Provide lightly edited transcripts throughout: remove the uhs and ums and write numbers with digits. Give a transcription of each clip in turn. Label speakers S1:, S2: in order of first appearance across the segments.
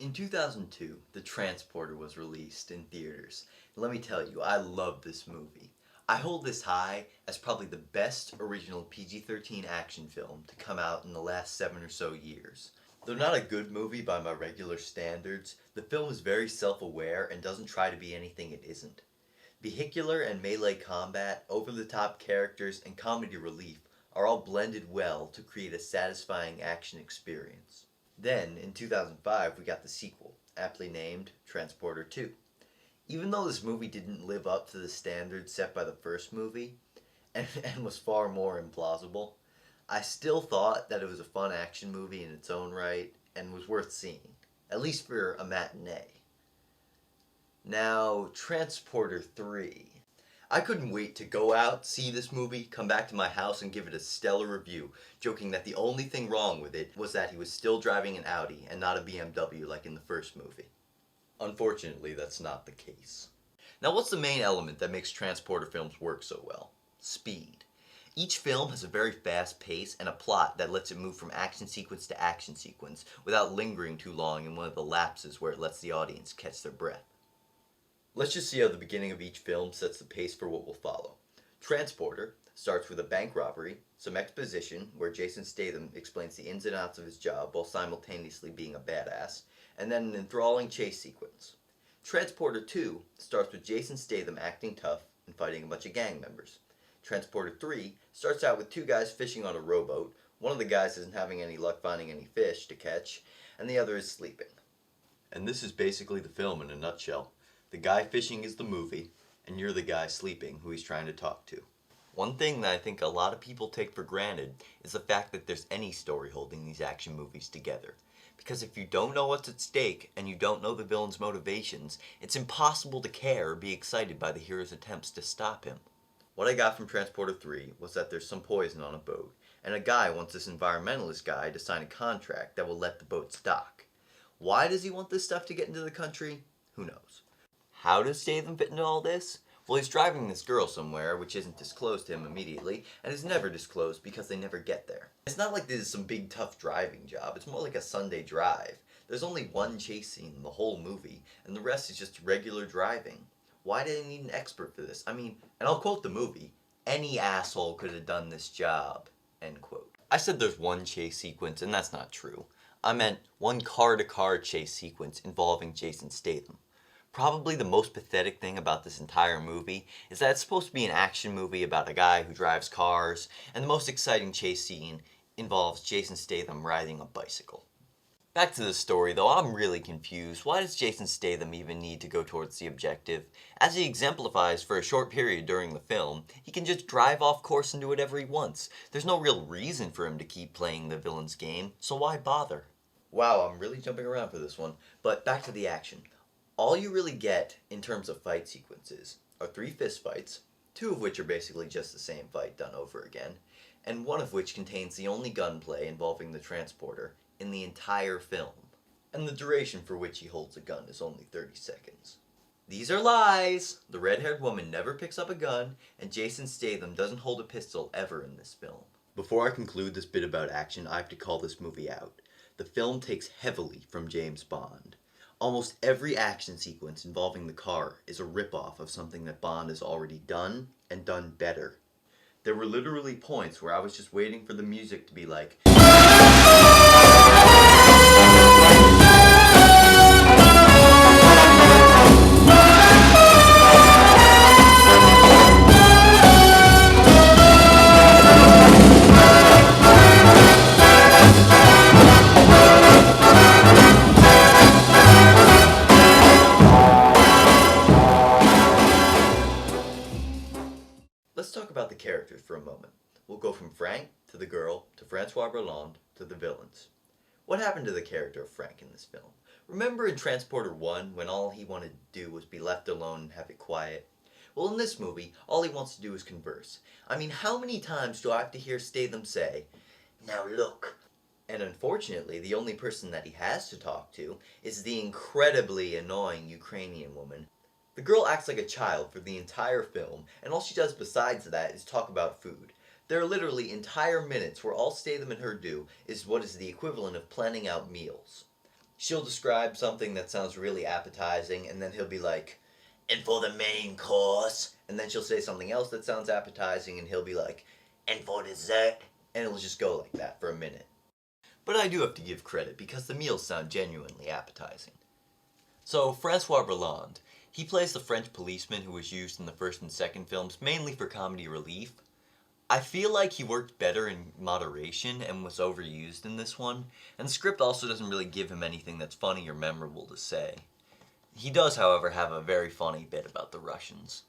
S1: In 2002, The Transporter was released in theaters. And let me tell you, I love this movie. I hold this high as probably the best original PG-13 action film to come out in the last 7 or so years. Though not a good movie by my regular standards, the film is very self-aware and doesn't try to be anything it isn't. Vehicular and melee combat, over-the-top characters, and comedy relief are all blended well to create a satisfying action experience. Then, in 2005, we got the sequel, aptly named Transporter 2. Even though this movie didn't live up to the standards set by the first movie, and was far more implausible, I still thought that it was a fun action movie in its own right, and was worth seeing, at least for a matinee. Now, Transporter 3. I couldn't wait to go out, see this movie, come back to my house and give it a stellar review, joking that the only thing wrong with it was that he was still driving an Audi and not a BMW like in the first movie. Unfortunately, that's not the case. Now, what's the main element that makes Transporter films work so well? Speed. Each film has a very fast pace and a plot that lets it move from action sequence to action sequence without lingering too long in one of the lapses where it lets the audience catch their breath. Let's just see how the beginning of each film sets the pace for what will follow. Transporter starts with a bank robbery, some exposition where Jason Statham explains the ins and outs of his job while simultaneously being a badass, and then an enthralling chase sequence. Transporter 2 starts with Jason Statham acting tough and fighting a bunch of gang members. Transporter 3 starts out with two guys fishing on a rowboat. One of the guys isn't having any luck finding any fish to catch, and the other is sleeping. And this is basically the film in a nutshell. The guy fishing is the movie, and you're the guy sleeping who he's trying to talk to. One thing that I think a lot of people take for granted is the fact that there's any story holding these action movies together. Because if you don't know what's at stake, and you don't know the villain's motivations, it's impossible to care or be excited by the hero's attempts to stop him. What I got from Transporter 3 was that there's some poison on a boat, and a guy wants this environmentalist guy to sign a contract that will let the boat dock. Why does he want this stuff to get into the country? Who knows? How does Statham fit into all this? Well, he's driving this girl somewhere, which isn't disclosed to him immediately, and is never disclosed because they never get there. It's not like this is some big tough driving job, it's more like a Sunday drive. There's only one chase scene in the whole movie, and the rest is just regular driving. Why did they need an expert for this? I mean, and I'll quote the movie, "Any asshole could have done this job," end quote. I said there's one chase sequence, and that's not true. I meant one car-to-car chase sequence involving Jason Statham. Probably the most pathetic thing about this entire movie is that it's supposed to be an action movie about a guy who drives cars, and the most exciting chase scene involves Jason Statham riding a bicycle. Back to the story though, I'm really confused. Why does Jason Statham even need to go towards the objective? As he exemplifies for a short period during the film, he can just drive off course and do whatever he wants. There's no real reason for him to keep playing the villain's game, so why bother? Wow, I'm really jumping around for this one, but back to the action. All you really get in terms of fight sequences are 3 fist fights, 2 of which are basically just the same fight done over again, and 1 of which contains the only gunplay involving the transporter in the entire film. And the duration for which he holds a gun is only 30 seconds. These are lies! The red-haired woman never picks up a gun, and Jason Statham doesn't hold a pistol ever in this film. Before I conclude this bit about action, I have to call this movie out. The film takes heavily from James Bond. Almost every action sequence involving the car is a ripoff of something that Bond has already done, and done better. There were literally points where I was just waiting for the music to be like, Let's talk about the characters for a moment. We'll go from Frank, to the girl, to Francois Berland, to the villains. What happened to the character of Frank in this film? Remember in Transporter 1 when all he wanted to do was be left alone and have it quiet? Well, in this movie, all he wants to do is converse. I mean, how many times do I have to hear Statham say, "Now look"? And unfortunately, the only person that he has to talk to is the incredibly annoying Ukrainian woman. The girl acts like a child for the entire film, and all she does besides that is talk about food. There are literally entire minutes where all Statham and her do is what is the equivalent of planning out meals. She'll describe something that sounds really appetizing, and then he'll be like, and for the main course, and then she'll say something else that sounds appetizing, and he'll be like, and for dessert, and it'll just go like that for a minute. But I do have to give credit, because the meals sound genuinely appetizing. So, Francois Rolland, he plays the French policeman who was used in the first and second films mainly for comedy relief. I feel like he worked better in moderation and was overused in this one, and the script also doesn't really give him anything that's funny or memorable to say. He does, however, have a very funny bit about the Russians.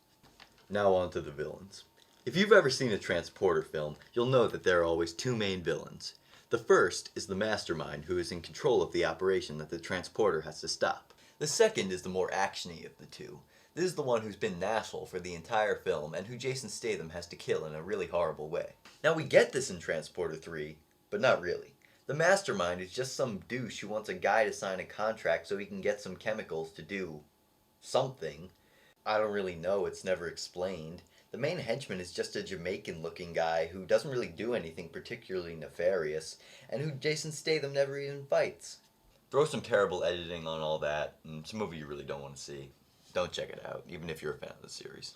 S1: Now on to the villains. If you've ever seen a Transporter film, you'll know that there are always two main villains. The first is the mastermind who is in control of the operation that the Transporter has to stop. The second is the more actiony of the two. This is the one who's been an asshole for the entire film and who Jason Statham has to kill in a really horrible way. Now we get this in Transporter 3, but not really. The mastermind is just some douche who wants a guy to sign a contract so he can get some chemicals to do something. I don't really know, it's never explained. The main henchman is just a Jamaican-looking guy who doesn't really do anything particularly nefarious, and who Jason Statham never even fights. Throw some terrible editing on all that, and it's a movie you really don't want to see. Don't check it out, even if you're a fan of the series.